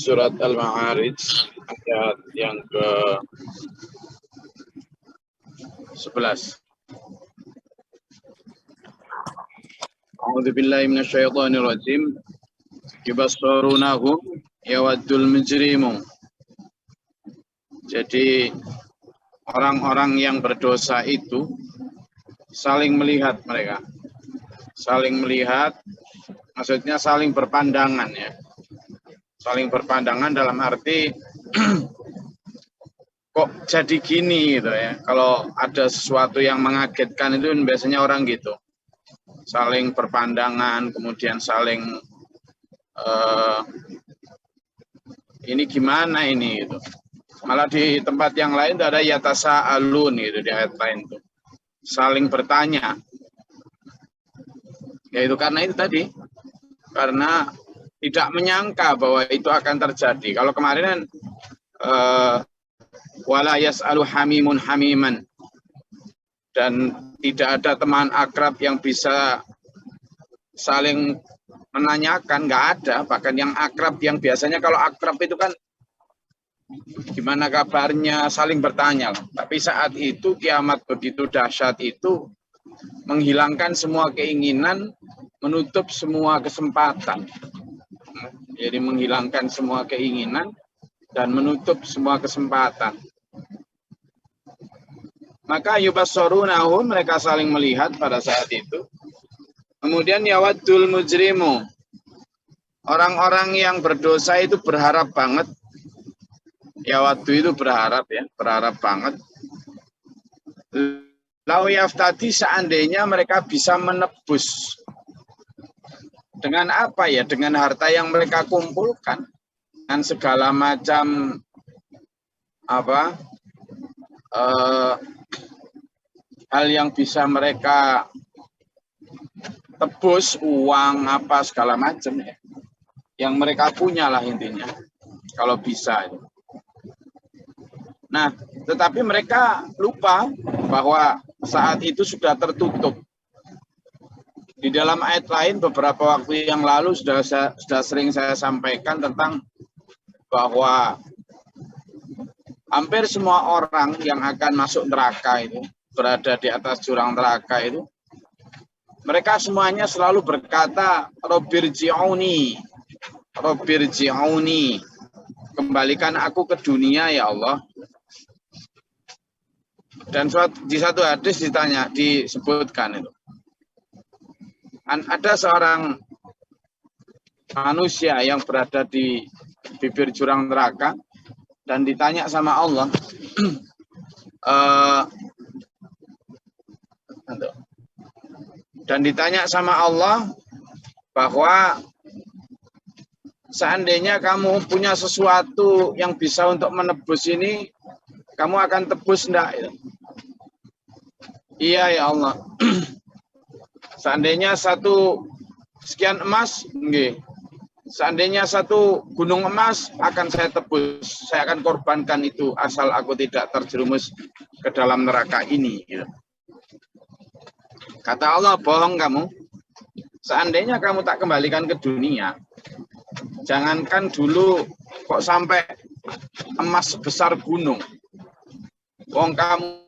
surat Al-Ma'arij ayat yang ke 11. A'udzubillahi minasyaitonirrajim. Yubassarunahum yawaddul mujrimu. Jadi orang-orang yang berdosa itu saling melihat mereka. Saling melihat, maksudnya saling berpandangan ya. Saling berpandangan dalam arti kok jadi gini gitu ya. Kalau ada sesuatu yang mengagetkan itu biasanya orang gitu. Saling berpandangan, kemudian saling ini gimana ini gitu. Malah di tempat yang lain ada yatasa'alun gitu di ayat lain tuh. Saling bertanya. Yaitu karena itu tadi. Karena tidak menyangka bahwa itu akan terjadi. Kalau kemarin wala yas'alu hamimun hamiman. Dan tidak ada teman akrab yang bisa saling menanyakan, nggak ada. Bahkan yang akrab, yang biasanya kalau akrab itu kan gimana kabarnya, saling bertanya. Tapi saat itu kiamat begitu dahsyat itu menghilangkan semua keinginan, menutup semua kesempatan. Jadi menghilangkan semua keinginan dan menutup semua kesempatan. Maka yubassarunahum, mereka saling melihat pada saat itu. Kemudian yawaddul mujrimu. Orang-orang yang berdosa itu berharap banget. Yawaddu itu berharap ya, berharap banget. Lau yaftadi, seandainya mereka bisa menebus. Dengan apa ya? Dengan harta yang mereka kumpulkan. Dengan segala macam hal yang bisa mereka tebus, uang apa segala macam ya. Yang mereka punya lah intinya. Kalau bisa. Nah, tetapi mereka lupa bahwa saat itu sudah tertutup. Di dalam ayat lain beberapa waktu yang lalu sudah sering saya sampaikan tentang bahwa hampir semua orang yang akan masuk neraka itu, berada di atas jurang neraka itu, mereka semuanya selalu berkata, Robbirji'uni, Robbirji'uni, kembalikan aku ke dunia ya Allah. Dan di satu hadis disebutkan itu. Ada seorang manusia yang berada di bibir jurang neraka dan ditanya sama Allah, bahwa seandainya kamu punya sesuatu yang bisa untuk menebus ini, kamu akan tebus enggak? Iya ya Allah. Seandainya satu sekian emas, nggih. Seandainya satu gunung emas akan saya tebus, saya akan korbankan itu asal aku tidak terjerumus ke dalam neraka ini. Kata Allah, bohong kamu. Seandainya kamu tak kembalikan ke dunia, jangankan dulu kok sampai emas sebesar gunung. Wong kamu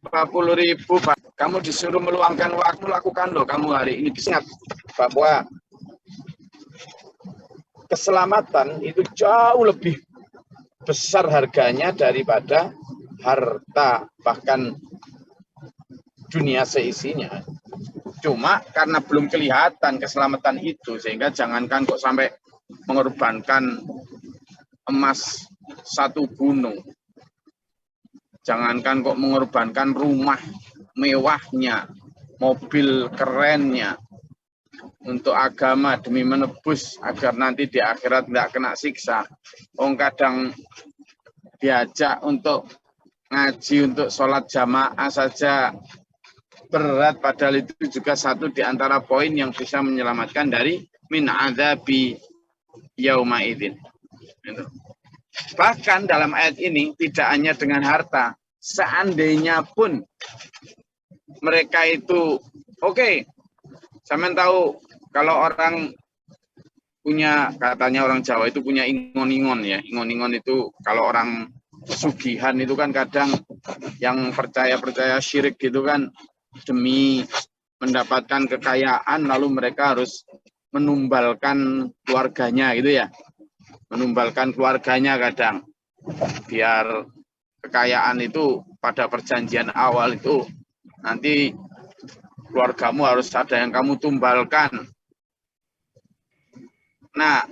berapa ribu, kamu disuruh meluangkan waktu, lakukan loh kamu hari ini. Ingat bahwa keselamatan itu jauh lebih besar harganya daripada harta, bahkan dunia seisinya. Cuma karena belum kelihatan keselamatan itu, sehingga jangankan kok sampai mengorbankan emas satu gunung. Jangankan kok mengorbankan rumah mewahnya, mobil kerennya, untuk agama demi menebus agar nanti di akhirat tidak kena siksa. Orang kadang diajak untuk ngaji, untuk sholat jamaah saja berat, padahal itu juga satu di antara poin yang bisa menyelamatkan dari min adzabi yauma idzin. Gitu. Bahkan dalam ayat ini tidak hanya dengan harta, seandainya pun mereka itu oke, sampean tahu kalau orang punya, katanya orang Jawa itu punya ingon-ingon ya. Ingon-ingon itu kalau orang pesugihan itu kan kadang yang percaya-percaya syirik gitu kan demi mendapatkan kekayaan lalu mereka harus menumbalkan keluarganya gitu ya. Menumbalkan keluarganya kadang biar kekayaan itu pada perjanjian awal itu nanti keluargamu harus ada yang kamu tumbalkan. Nah,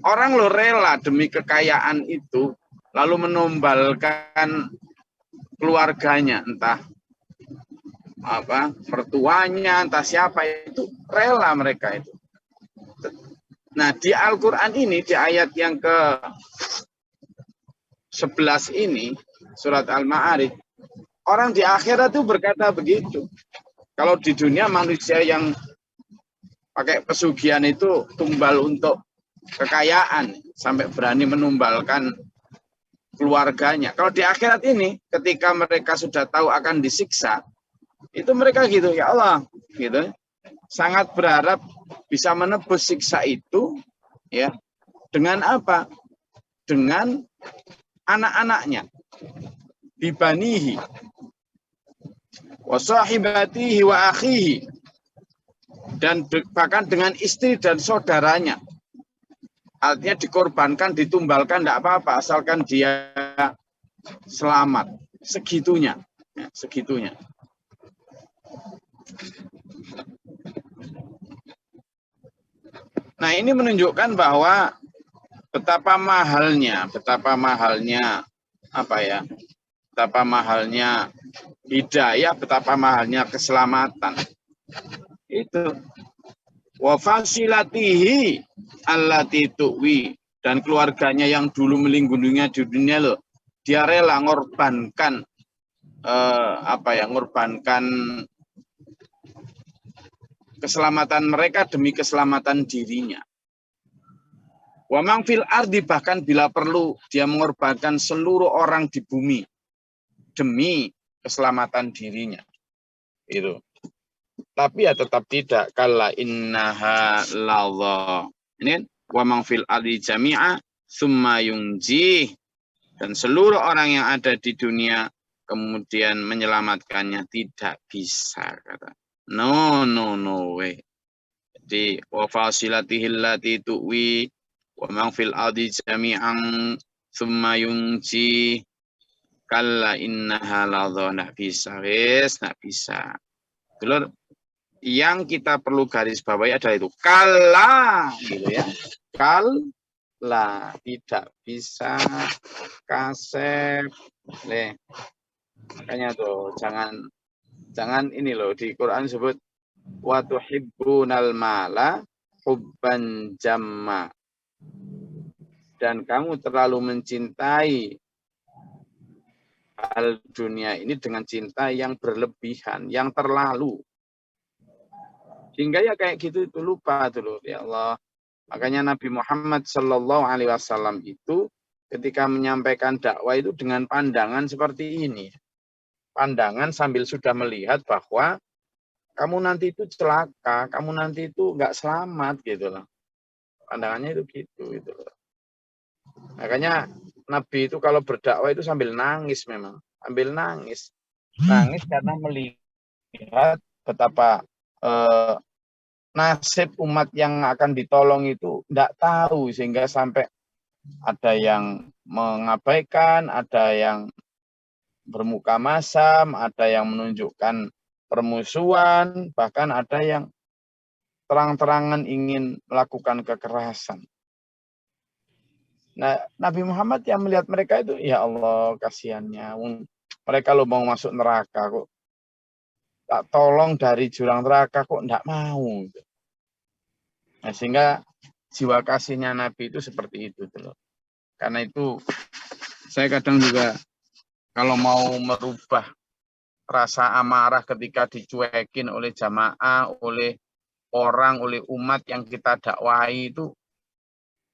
orang lo rela demi kekayaan itu lalu menumbalkan keluarganya, entah apa mertuanya, entah siapa, itu rela mereka itu. Nah, di Al-Qur'an ini di ayat yang ke-11 ini, surat Al-Ma'arij, orang di akhirat itu berkata begitu. Kalau di dunia manusia yang pakai pesugihan itu tumbal untuk kekayaan sampai berani menumbalkan keluarganya. Kalau di akhirat ini ketika mereka sudah tahu akan disiksa, itu mereka gitu, ya Allah, gitu. Sangat berharap bisa menebus siksa itu ya dengan apa? Dengan anak-anaknya. Bibanihi wa sahibatihi wa akhihi, dan bahkan dengan istri dan saudaranya. Artinya dikorbankan, ditumbalkan, tidak apa-apa, asalkan dia selamat. Segitunya. Ya, segitunya. Nah, ini menunjukkan bahwa betapa mahalnya apa ya? Betapa mahalnya hidayah, betapa mahalnya keselamatan. Itu wa fasilatihi allati tuwi, dan keluarganya yang dulu melindunginya di dunia loh, dia rela ngorbankan ngorbankan keselamatan mereka demi keselamatan dirinya. Wa mang fil ardi, bahkan bila perlu dia mengorbankan seluruh orang di bumi demi keselamatan dirinya. Itu. Tapi ya tetap tidak, kalla innaha ladha. Ini kan wa mang fil ardi jami'a summa yunji, dan seluruh orang yang ada di dunia kemudian menyelamatkannya tidak bisa, kata. No way. Jadi wa fasilatihi allati tuwi wa mang fil ardi jami'an summa yunji, kalla innaha ladha, enggak bisa, enggak bisa. Dulur, yang kita perlu garis bawahi adalah itu kala, gitu ya. Kala, tidak bisa, kasep. Makanya tuh jangan ini loh, di Quran disebut wa tuhibbunal mala hubban jamma, dan kamu terlalu mencintai hal dunia ini dengan cinta yang berlebihan, yang terlalu. Sehingga ya kayak gitu itu lupa dulu, ya Allah. Makanya Nabi Muhammad Shallallahu Alaihi Wasallam itu ketika menyampaikan dakwah itu dengan pandangan seperti ini. Pandangan sambil sudah melihat bahwa kamu nanti itu celaka, kamu nanti itu nggak selamat gitu loh. Pandangannya itu gitu loh. Makanya Nabi itu kalau berdakwah itu sambil nangis memang, sambil nangis. Nangis karena melihat betapa nasib umat yang akan ditolong itu tidak tahu, sehingga sampai ada yang mengabaikan, ada yang bermuka masam, ada yang menunjukkan permusuhan, bahkan ada yang terang-terangan ingin melakukan kekerasan. Nah, Nabi Muhammad yang melihat mereka itu, ya Allah, kasihannya. Mereka lo mau masuk neraka kok. Tak tolong dari jurang neraka kok enggak mau. Nah, sehingga jiwa kasihnya Nabi itu seperti itu. Karena itu saya kadang juga kalau mau merubah rasa amarah ketika dicuekin oleh jamaah, oleh orang, oleh umat yang kita dakwahi itu,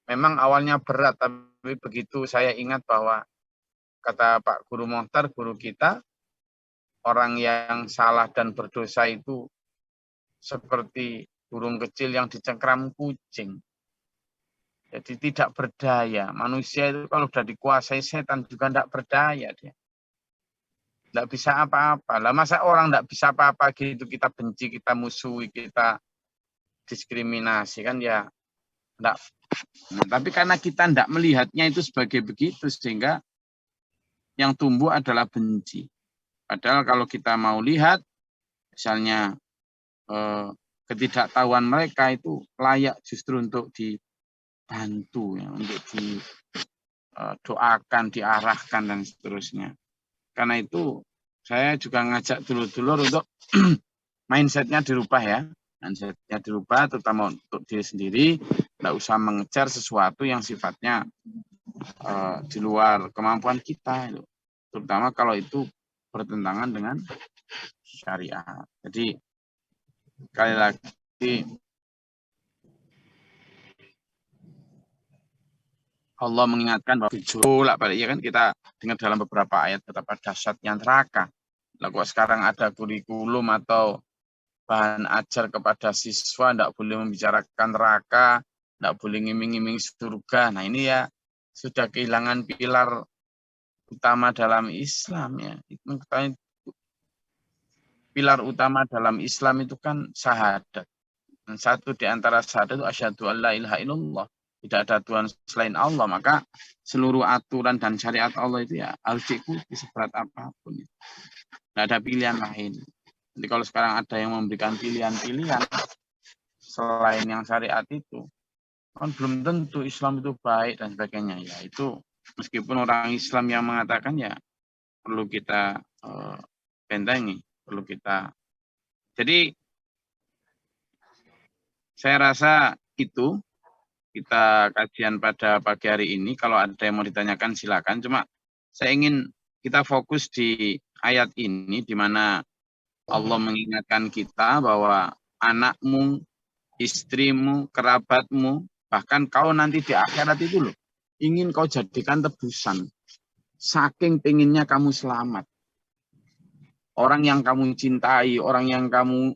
memang awalnya berat, tapi begitu saya ingat bahwa kata Pak Guru Mohtar, guru kita, orang yang salah dan berdosa itu seperti burung kecil yang dicengkram kucing. Jadi tidak berdaya. Manusia itu kalau sudah dikuasai setan juga tidak berdaya dia. Tidak bisa apa-apa. Lah masa orang tidak bisa apa-apa gitu, kita benci, kita musuhi, kita diskriminasi kan ya enggak. Nah, tapi karena kita tidak melihatnya itu sebagai begitu, sehingga yang tumbuh adalah benci. Padahal kalau kita mau lihat, misalnya ketidaktahuan mereka itu layak justru untuk dibantu, ya, untuk didoakan, diarahkan, dan seterusnya. Karena itu saya juga ngajak dulur-dulur untuk mindsetnya dirubah ya. Mindsetnya dirubah, terutama untuk diri sendiri, tidak usah mengejar sesuatu yang sifatnya di luar kemampuan kita, itu. Terutama kalau itu bertentangan dengan syariat. Jadi sekali lagi Allah mengingatkan bahwa balik ya kan, kita dengar dalam beberapa ayat betapa dahsyatnya neraka. Lah kok sekarang ada kurikulum atau bahan ajar kepada siswa, tidak boleh membicarakan neraka, tidak boleh ngiming-ngiming surga. Nah ini ya sudah kehilangan pilar utama dalam Islam ya. Pilar utama dalam Islam itu kan syahadat. Dan satu di antara syahadat itu asyhadu alla ilaha illallah. Tidak ada Tuhan selain Allah, maka seluruh aturan dan syariat Allah itu ya harus diikuti seberat apapun. Tidak ada pilihan lain. Jadi kalau sekarang ada yang memberikan pilihan-pilihan selain yang syariat itu, kan belum tentu Islam itu baik dan sebagainya. Ya itu meskipun orang Islam yang mengatakan ya perlu kita bentengi, perlu kita. Jadi saya rasa itu kita kajian pada pagi hari ini. Kalau ada yang mau ditanyakan silakan. Cuma saya ingin kita fokus di ayat ini di mana Allah mengingatkan kita bahwa anakmu, istrimu, kerabatmu, bahkan kau nanti di akhirat itu loh, ingin kau jadikan tebusan. Saking pengennya kamu selamat. Orang yang kamu cintai, orang yang kamu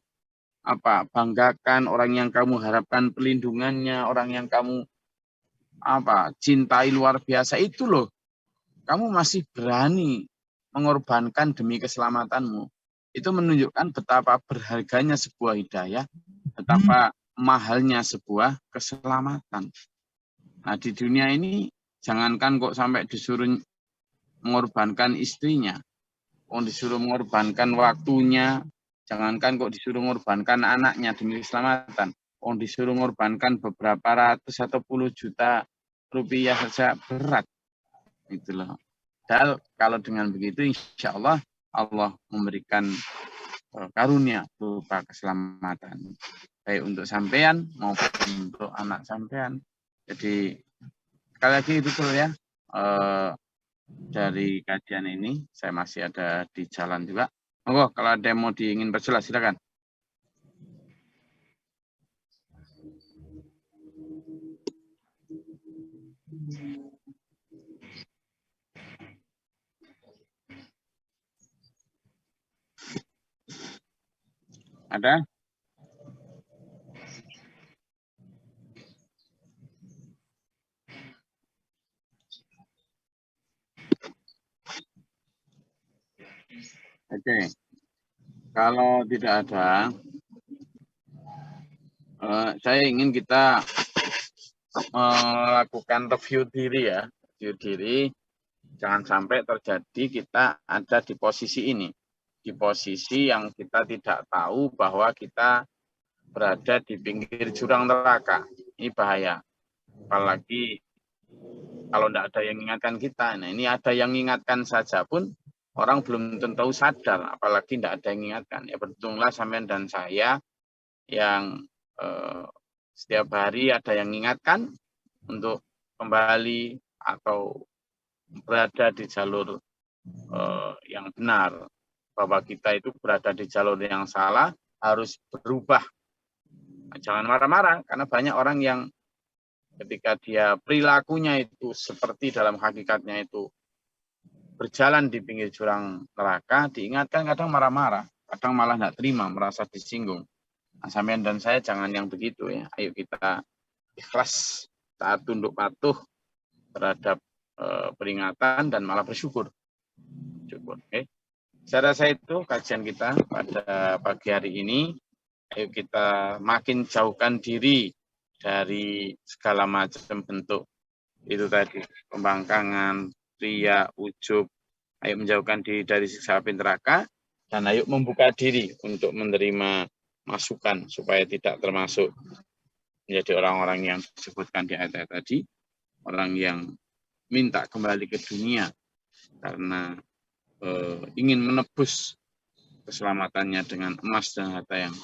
banggakan, orang yang kamu harapkan pelindungannya, orang yang kamu cintai luar biasa itu loh, kamu masih berani mengorbankan demi keselamatanmu. Itu menunjukkan betapa berharganya sebuah hidayah, betapa mahalnya sebuah keselamatan. Nah di dunia ini jangankan kok sampai disuruh mengorbankan istrinya, disuruh mengorbankan waktunya, jangankan kok disuruh mengorbankan anaknya demi keselamatan, disuruh mengorbankan beberapa ratus atau puluh juta rupiah saja berat. Itulah. Dan kalau dengan begitu insya Allah Allah memberikan karunia berupa keselamatan. Baik untuk sampean maupun untuk anak sampean. Jadi sekali lagi itu tuh ya. Dari kajian ini saya masih ada di jalan juga. Monggo kalau ada yang mau diingin perjelas silakan. Ada? Oke. Kalau tidak ada, saya ingin kita melakukan review diri ya. Review diri, jangan sampai terjadi kita ada di posisi ini. Di posisi yang kita tidak tahu bahwa kita berada di pinggir jurang neraka. Ini bahaya. Apalagi kalau tidak ada yang mengingatkan kita. Nah ini ada yang mengingatkan saja pun orang belum tentu sadar. Apalagi tidak ada yang mengingatkan. Ya beruntunglah sampean dan saya yang setiap hari ada yang mengingatkan untuk kembali atau berada di jalur yang benar. Bahwa kita itu berada di jalur yang salah, harus berubah. Jangan marah-marah, karena banyak orang yang ketika dia perilakunya itu seperti dalam hakikatnya itu berjalan di pinggir jurang neraka, diingatkan kadang marah-marah, kadang malah nggak terima, merasa disinggung. Nah, sampean dan saya jangan yang begitu ya. Ayo kita ikhlas, taat tunduk patuh terhadap peringatan dan malah bersyukur. Okay. Saya rasa itu kajian kita pada pagi hari ini. Ayo kita makin jauhkan diri dari segala macam bentuk itu tadi, pembangkangan, ria, ujub. Ayo menjauhkan diri dari siksa api neraka dan ayo membuka diri untuk menerima masukan supaya tidak termasuk menjadi orang-orang yang disebutkan di ayat tadi, orang yang minta kembali ke dunia karena ingin menebus keselamatannya dengan emas dan harta yang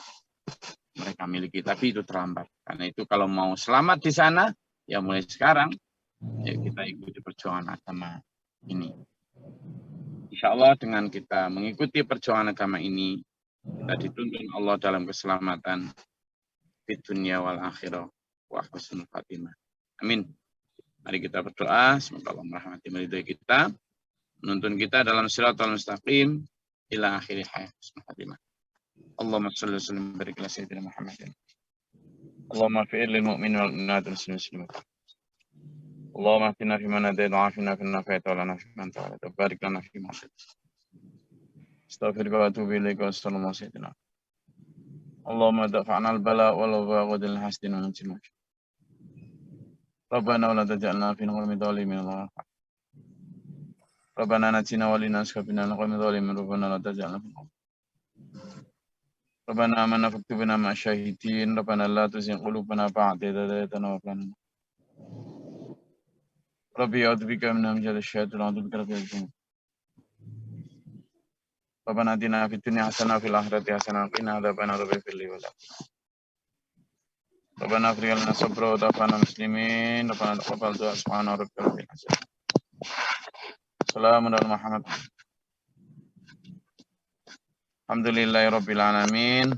mereka miliki, tapi itu terlambat. Karena itu kalau mau selamat di sana, ya mulai sekarang ya kita ikuti perjuangan agama ini. Insya Allah dengan kita mengikuti perjuangan agama ini, kita dituntun Allah dalam keselamatan di dunia wal akhirah wa husnul khatimah. Amin. Mari kita berdoa, semoga Allah merahmati meridai kita, menuntun kita dalam siratal mustaqim ila akhir hayat husnul khatimah. Allahumma shalli wa sallim wa barik ala sayyidina Muhammadin. Allahumma fi'il lil mu'minin wal mu'minat wal muslimin. Allahumma ahdina fi man hadayta wa afina fi man afayta wa lana fi man tawallayta wa barik lana fi ma atayta. Astaghfiruka wa atubu ilaika wa sallallahu alaihi wasallam. Allahumma dafa'na al-bala wal ghadil hasdin wa anjil. Rabbana wa la taj'alna fi al-qawmi dhalimin. Rabbana najina wa lina askabina al-qawmi dhalimin. Rabbana la taj'alna fi al-qawmi. Rabbana amanna faktubna ma syahidin. Rabbana la tuzigh qulubana ba'da idh hadaytana wa hab lana. Rabbi a'udzubika min hamzati syaitan wa a'udzubika rabbil izzati. Rabbana atina fid dunya hasanah wa fil akhirati hasanah wa qina adzabannar. Rabbi fil wal. Rabbana afrigh lana sabra wa tawafana muslimin. Rabbana taqabbal du'a subhana rabbika rabbil izzati. Assalamu ala Muhammad. Alhamdulillahirabbil alamin.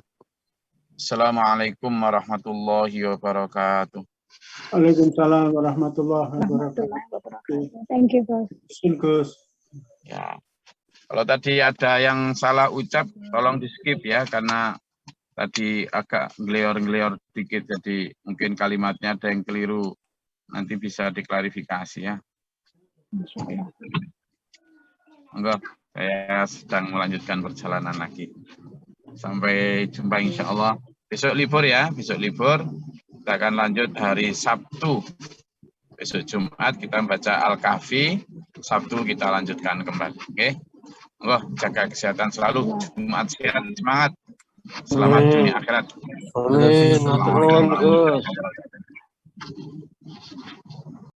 Assalamualaikum warahmatullahi wabarakatuh. Waalaikumsalam warahmatullahi wabarakatuh. Thank you, Gus. Ya. Kalau tadi ada yang salah ucap, tolong di skip ya, karena tadi agak ngelior-ngelior dikit, jadi mungkin kalimatnya ada yang keliru, nanti bisa diklarifikasi ya. Enggak, saya sedang melanjutkan perjalanan lagi. Sampai jumpa insya Allah. Besok libur ya, besok libur. Kita akan lanjut hari Sabtu. Besok Jumat kita baca Al-Kahfi, Sabtu kita lanjutkan kembali. Oke? Allah jaga kesehatan selalu. Jumat sehat, semangat. Selamat dunia akhirat. Amin.